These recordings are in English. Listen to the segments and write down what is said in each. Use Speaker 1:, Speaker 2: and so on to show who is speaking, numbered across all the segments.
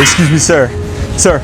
Speaker 1: Excuse me, sir. Sir,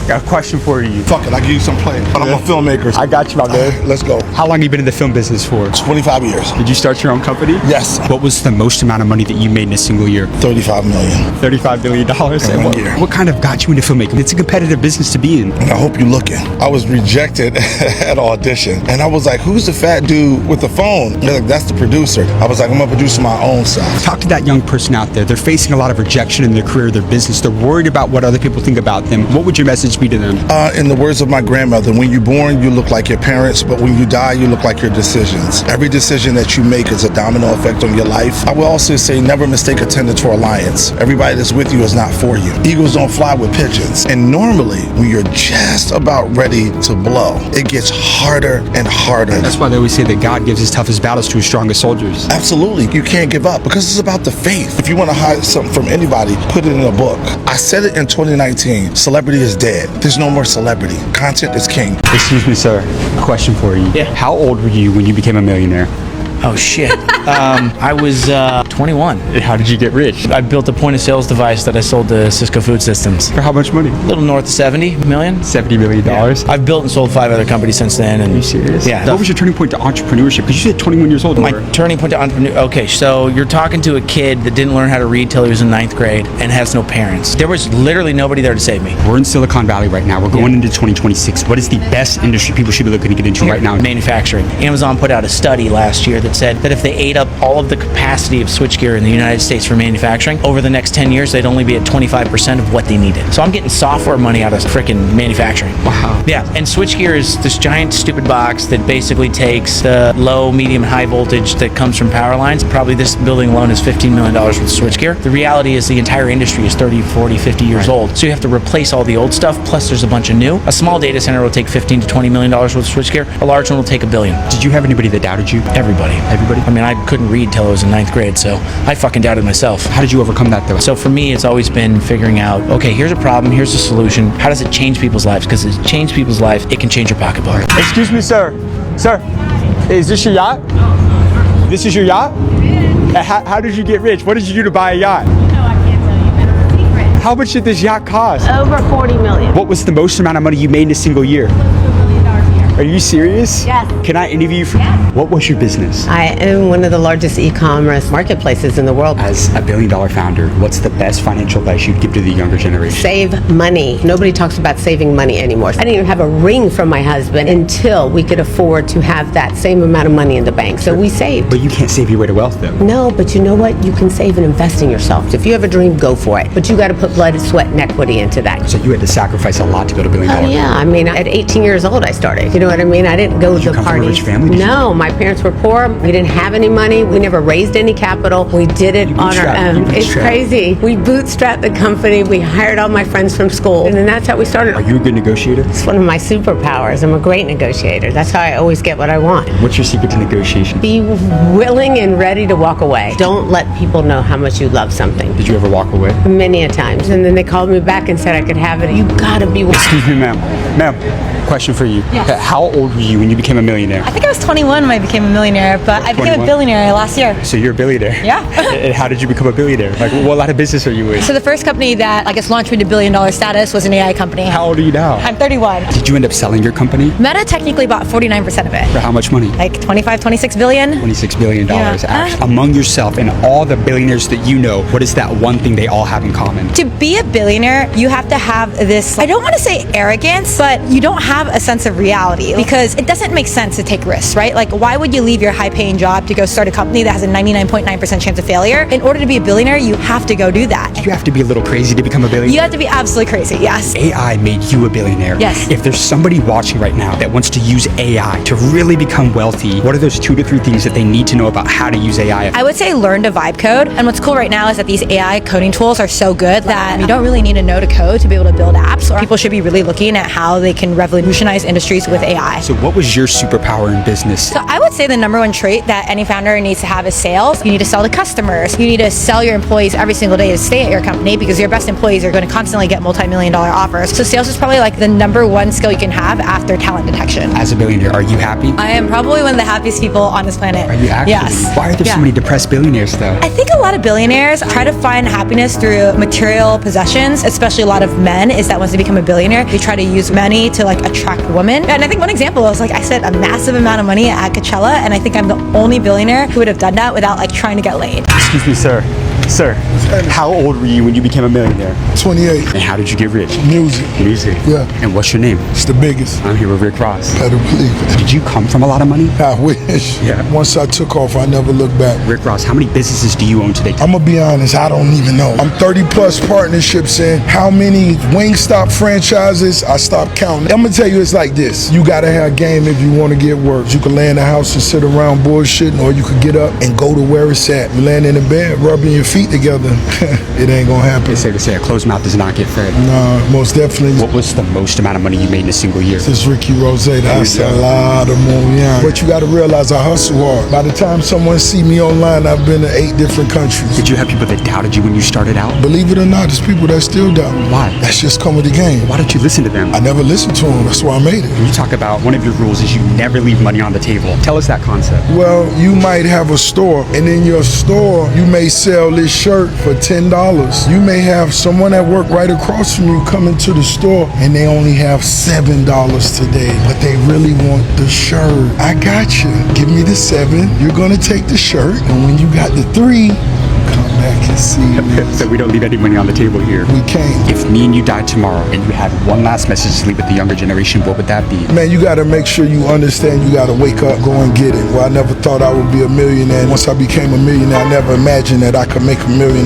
Speaker 1: got a question for you.
Speaker 2: Fuck it, I'll give you some play. But I'm a filmmaker.
Speaker 1: I got you, my man.
Speaker 2: Let's go.
Speaker 1: How long have you been in the film business for?
Speaker 2: 25 years.
Speaker 1: Did you start your own company?
Speaker 2: Yes.
Speaker 1: What was the most amount of money that you made in a single year?
Speaker 2: $35 million.
Speaker 1: $35 billion?
Speaker 2: In 1 year.
Speaker 1: What kind of got you into filmmaking? It's a competitive business to be in.
Speaker 2: And I hope you're looking. I was rejected at audition. And I was like, who's the fat dude with the phone? They're like, that's the producer. I was like, I'm gonna produce my own stuff.
Speaker 1: Talk to that young person out there. They're facing a lot of rejection in their career, their business. They're worried about what other people think about them. What would your message be to them?
Speaker 2: In the words of my grandmother, when you're born, you look like your parents, but when you die, you look like your decisions. Every decision that you make is a domino effect on your life. I will also say, never mistake attendance for alliance. Everybody that's with you is not for you. Eagles don't fly with pigeons. And normally, when you're just about ready to blow, it gets harder and harder.
Speaker 1: That's why they always say that God gives his toughest battles to his strongest soldiers.
Speaker 2: Absolutely. You can't give up because it's about the faith. If you want to hide something from anybody, put it in a book. I said it in 2019. Celebrity is dead. There's no more celebrity. Content is king.
Speaker 1: Excuse me, sir. Question for you.
Speaker 3: Yeah.
Speaker 1: How old were you when you became a millionaire?
Speaker 3: Oh shit. I was 21.
Speaker 1: How did you get rich?
Speaker 3: I built a point of sales device that I sold to Cisco Food Systems.
Speaker 1: For how much money?
Speaker 3: A little north of 70 million.
Speaker 1: $70 million?
Speaker 3: Yeah. I've built and sold 5 other companies since then. And
Speaker 1: are you serious?
Speaker 3: Yeah.
Speaker 1: What was your turning point to entrepreneurship? Because you said 21 years old.
Speaker 3: My turning point to entrepreneur. Okay, so you're talking to a kid that didn't learn how to read till he was in 9th grade and has no parents. There was literally nobody there to save me.
Speaker 1: We're in Silicon Valley right now. We're going into 2026. What is the best industry people should be looking to get into right now?
Speaker 3: Manufacturing. Amazon put out a study last year that said that if they ate up all of the capacity of switchgear in the United States for manufacturing, over the next 10 years, they'd only be at 25% of what they needed. So I'm getting software money out of freaking manufacturing.
Speaker 1: Wow.
Speaker 3: Yeah, and switchgear is this giant stupid box that basically takes the low, medium, and high voltage that comes from power lines. Probably this building alone is $15 million worth of switchgear. The reality is the entire industry is 30, 40, 50 years old. So you have to replace all the old stuff, plus there's a bunch of new. A small data center will take $15 to $20 million worth of switchgear. A large one will take $1 billion.
Speaker 1: Did you have anybody that doubted you?
Speaker 3: Everybody.
Speaker 1: Everybody?
Speaker 3: I mean, I couldn't read till I was in 9th grade, so I fucking doubted myself.
Speaker 1: How did you overcome that though?
Speaker 3: So for me, it's always been figuring out, okay, here's a problem, here's a solution. How does it change people's lives? Because if it changes people's life, it can change your pocketbook.
Speaker 1: Excuse me, sir. Sir, is this your yacht? This is your yacht? How did you get rich? What did you do to buy a yacht?
Speaker 4: No, I can't tell you. That's a secret.
Speaker 1: How much did this yacht cost?
Speaker 4: Over 40 million.
Speaker 1: What was the most amount of money you made in a single year?
Speaker 4: Close to $1 million a year.
Speaker 1: Are you serious?
Speaker 4: Yes.
Speaker 1: Can I interview you for what was your business?
Speaker 5: I am one of the largest e-commerce marketplaces in the world.
Speaker 1: As a $1 billion founder, what's the best financial advice you'd give to the younger generation?
Speaker 5: Save money. Nobody talks about saving money anymore. I didn't even have a ring from my husband until we could afford to have that same amount of money in the bank. So we saved.
Speaker 1: But you can't save your way to wealth though.
Speaker 5: No, but you know what? You can save and invest in yourself. If you have a dream, go for it. But you got to put blood, sweat, and equity into that.
Speaker 1: So you had to sacrifice a lot to build $1 billion.
Speaker 5: Oh yeah, I mean, at 18 years old I started. You know what I mean? I didn't go to
Speaker 1: Did you
Speaker 5: the
Speaker 1: come from a
Speaker 5: parties.
Speaker 1: rich family? Did you?
Speaker 5: No, my parents were poor. We didn't have any money. We never raised any capital. We did it on our own. It's crazy. We bootstrapped the company. We hired all my friends from school, and then that's how we started.
Speaker 1: Are you a good negotiator?
Speaker 5: It's one of my superpowers. I'm a great negotiator. That's how I always get what I want.
Speaker 1: What's your secret to negotiation?
Speaker 5: Be willing and ready to walk away. Don't let people know how much you love something.
Speaker 1: Did you ever walk away?
Speaker 5: Many a times. And then they called me back and said I could have it. You gotta be willing.
Speaker 1: Excuse me, ma'am. Ma'am, question for you.
Speaker 6: Yes.
Speaker 1: How old were you when you became a millionaire?
Speaker 6: I think I was 21 when I became a millionaire, but I became
Speaker 1: 21?
Speaker 6: a billionaire last year.
Speaker 1: So you're a billionaire?
Speaker 6: Yeah.
Speaker 1: And how did you become a billionaire? Like, what line of business are you in?
Speaker 6: So the first company that I guess launched me to $1 billion status was an AI company.
Speaker 1: How old are you now?
Speaker 6: I'm 31.
Speaker 1: Did you end up selling your company?
Speaker 6: Meta technically bought 49% of it.
Speaker 1: For how much money?
Speaker 6: Like 25, 26 billion.
Speaker 1: $26 billion.
Speaker 6: Yeah.
Speaker 1: Actually. Among yourself and all the billionaires that you know, what is that one thing they all have in common?
Speaker 6: To be a billionaire, you have to have this, I don't want to say arrogance, but you don't have a sense of reality because it doesn't make sense to take risks, right? Like, why would you leave your high-paying job to go start a company that has a 99.9% chance of failure? In order to be a billionaire, you have to go do that.
Speaker 1: You have to be a little crazy to become a billionaire?
Speaker 6: You have to be absolutely crazy, yes.
Speaker 1: AI made you a billionaire.
Speaker 6: Yes.
Speaker 1: If there's somebody watching right now that wants to use AI to really become wealthy, what are those 2 to 3 things that they need to know about how to use AI?
Speaker 6: I would say learn to vibe code. And what's cool right now is that these AI coding tools are so good that you don't really need to know to code to be able to build apps. Or people should be really looking at how they can revolutionize industries with AI.
Speaker 7: So what was your superpower in business?
Speaker 6: So I would say the number one trait that any founder needs to have is sales. You need to sell to customers. You need to sell your employees every single day to stay at your company, because your best employees are going to constantly get multi-million-dollar offers. So sales is probably like the number one skill you can have after talent detection.
Speaker 7: As a billionaire, are you happy?
Speaker 6: I am probably one of the happiest people on this planet.
Speaker 7: Are you actually?
Speaker 6: Yes.
Speaker 7: Why are there so many depressed billionaires though?
Speaker 6: I think a lot of billionaires try to find happiness through material possessions, especially a lot of men, is that once they become a billionaire, they try to use money to like attract women. And I think one example is like I spent a massive amount of money at Coachella, and I think I'm the only billionaire who would have done that without like trying to get laid.
Speaker 1: Excuse me, sir. Sir, how old were you when you became a millionaire?
Speaker 8: 28.
Speaker 7: And how did you get rich?
Speaker 8: Music.
Speaker 7: Music.
Speaker 8: Yeah.
Speaker 7: And what's your name?
Speaker 8: It's the biggest.
Speaker 7: I'm here with Rick Ross.
Speaker 8: Better believe it.
Speaker 7: Did you come from a lot of money?
Speaker 8: I wish.
Speaker 7: Yeah.
Speaker 8: Once I took off, I never looked back.Ck
Speaker 7: Ross, how many businesses do you own today?
Speaker 8: I'm gonna be honest, I don't even know. I'm 30 plus partnerships in. How many Wingstop franchises? I stopped counting. I'm gonna tell you, it's like this. You gotta have game if you wanna get work. You can lay in the house and sit around bullshitting, or you could get up and go to where it's at. You laying in the bed, rubbing your feet together. It ain't gonna happen.
Speaker 7: It's safe to say a closed mouth does not get fed.
Speaker 8: Nah, most definitely.
Speaker 7: What was the most amount of money you made in a single year?
Speaker 8: This is Ricky Rose. That's a lot of money. But you gotta realize I hustle hard. By the time someone see me online, I've been to 8 different countries.
Speaker 7: Did you have people that doubted you when you started out?
Speaker 8: Believe it or not, there's people that still doubt me.
Speaker 7: Why?
Speaker 8: That's just come with the game.
Speaker 7: Why don't you listen to them?
Speaker 8: I never listened to them. That's why I made it.
Speaker 7: You talk about one of your rules is you never leave money on the table. Tell us that concept.
Speaker 8: Well, you might have a store, and in your store, you may sell this shirt for $10. You may have someone that work right across from you come into the store, and they only have $7 today, but they really want the shirt. I got you. Give me the 7. You're gonna take the shirt, and when you got the 3, come back and see me.
Speaker 7: So we don't leave any money on the table here.
Speaker 8: We can't.
Speaker 7: If me and you died tomorrow and you had one last message to leave with the younger generation, what would that be?
Speaker 8: Man, you gotta make sure you understand you gotta wake up, go and get it. Well, I never thought I would be a millionaire. Once I became a millionaire, I never imagined that I could make $1 million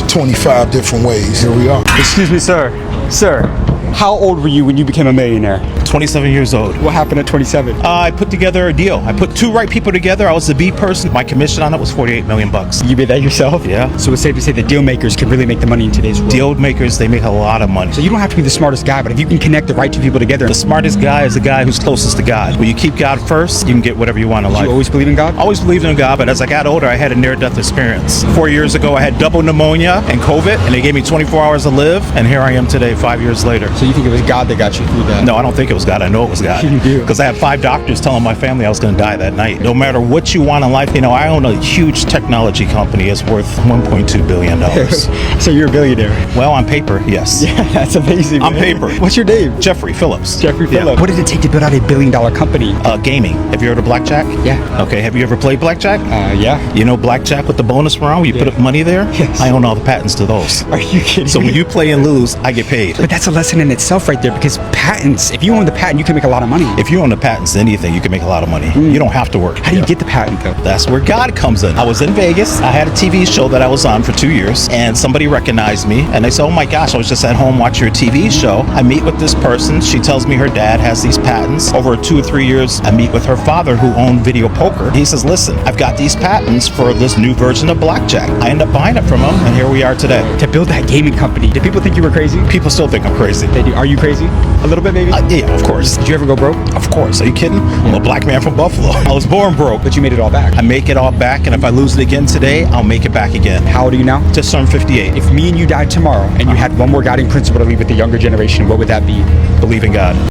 Speaker 8: 25 different ways. Here we are.
Speaker 1: Excuse me, sir. Sir, how old were you when you became a millionaire?
Speaker 9: 27 years old.
Speaker 7: What happened at 27?
Speaker 9: I put together a deal. I put 2 right people together. I was the B person. My commission on it was $48 million.
Speaker 7: You made that yourself?
Speaker 9: Yeah.
Speaker 7: So it's safe to say that deal makers can really make the money in today's world.
Speaker 9: Deal makers, they make a lot of money.
Speaker 7: So you don't have to be the smartest guy, but if you can connect the right 2 people together.
Speaker 9: The smartest guy is the guy who's closest to God. When you keep God first, you can get whatever you want in life.
Speaker 7: You always believe in God?
Speaker 9: Always believed in God, but as I got older, I had a near-death experience. 4 years ago, I had double pneumonia and COVID, and they gave me 24 hours to live, and here I am today, 5 years later.
Speaker 7: So you think it was God that got you through that?
Speaker 9: No, I don't think it was God. I know it was God.
Speaker 7: You do?
Speaker 9: Because I had 5 doctors telling my family I was going to die that night. No matter what you want in life, you know, I own a huge technology company. It's worth $1.2 billion.
Speaker 7: So you're a billionaire?
Speaker 9: Well, on paper, yes.
Speaker 7: Yeah, that's amazing.
Speaker 9: On
Speaker 7: man.
Speaker 9: paper.
Speaker 7: What's your name?
Speaker 9: Jeffrey Phillips.
Speaker 7: Jeffrey
Speaker 9: Yeah.
Speaker 7: Phillips. What did it take to build out $1 billion company?
Speaker 9: Gaming. Have you heard of blackjack?
Speaker 7: Yeah.
Speaker 9: Okay, have you ever played blackjack?
Speaker 7: Yeah.
Speaker 9: You know blackjack with the bonus round? You put up money there?
Speaker 7: Yes.
Speaker 9: I own all the patents to those.
Speaker 7: Are you kidding
Speaker 9: So
Speaker 7: me?
Speaker 9: when you play and lose, I get paid.
Speaker 7: But that's a lesson in itself right there, because patents, if you own the patent, you can make a lot of money.
Speaker 9: If you own the patents to anything, you can make a lot of money. You don't have to work.
Speaker 7: How do you get the patent though?
Speaker 9: That's where God comes in. I was in Vegas. I had a TV show that I was on for 2 years, and somebody recognized me, and they said, oh my gosh, I was just at home watching your TV show. I meet with this person. She tells me her dad has these patents. Over 2 or 3 years, I meet with her father who owned video poker. He says, listen, I've got these patents for this new version of blackjack. I end up buying it from him, and here we are today.
Speaker 7: To build that gaming company, did people think you were crazy?
Speaker 9: People still think I'm crazy.
Speaker 7: They do. Are you crazy? A little bit maybe?
Speaker 9: Yeah, of course.
Speaker 7: Did you ever go broke?
Speaker 9: Of course. Are you kidding? I'm a black man from Buffalo. I was born broke.
Speaker 7: But you made it all back.
Speaker 9: I make it all back, and if I lose it again today, I'll make it back again.
Speaker 7: How old are you now?
Speaker 9: Just turned 58.
Speaker 7: If me and you died tomorrow and you had one more guiding principle to leave with the younger generation, what would that be?
Speaker 9: Believe in God.